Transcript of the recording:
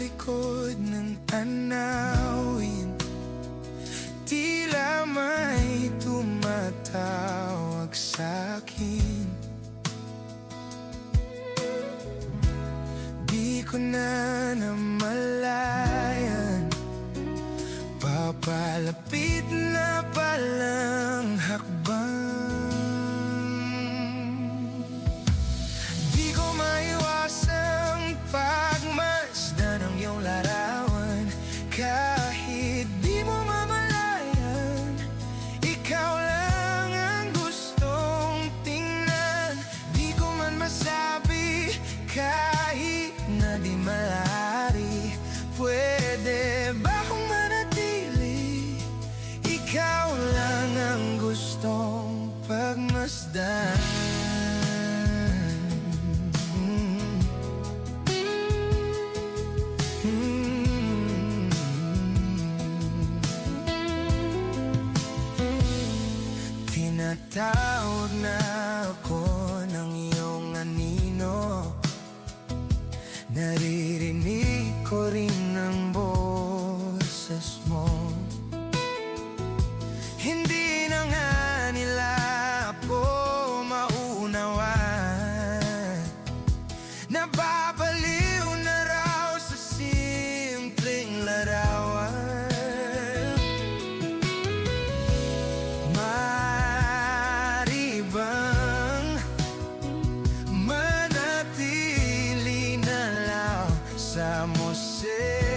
likod ng tanawin, tila may tumatawag sa'kin. Di ko na namalayan, papalapit na palang hakbang. Di ko maiwasang pagmasdan ng iyong larawan. Kahit di mo mamalayan, ikaw lang ang gustong tingnan. Di ko man masabi kahit na di malari, pwede ba akong manatili? Ikaw lang ang gustong pagmasdan. Tinatawag na ako ng iyong anino, naririnig ko rin ang boses mo. Hindi na nga nila ako maunawan, nababaliw na raw sa simpleng larawan. Maaari bang manatili na lang sa museo?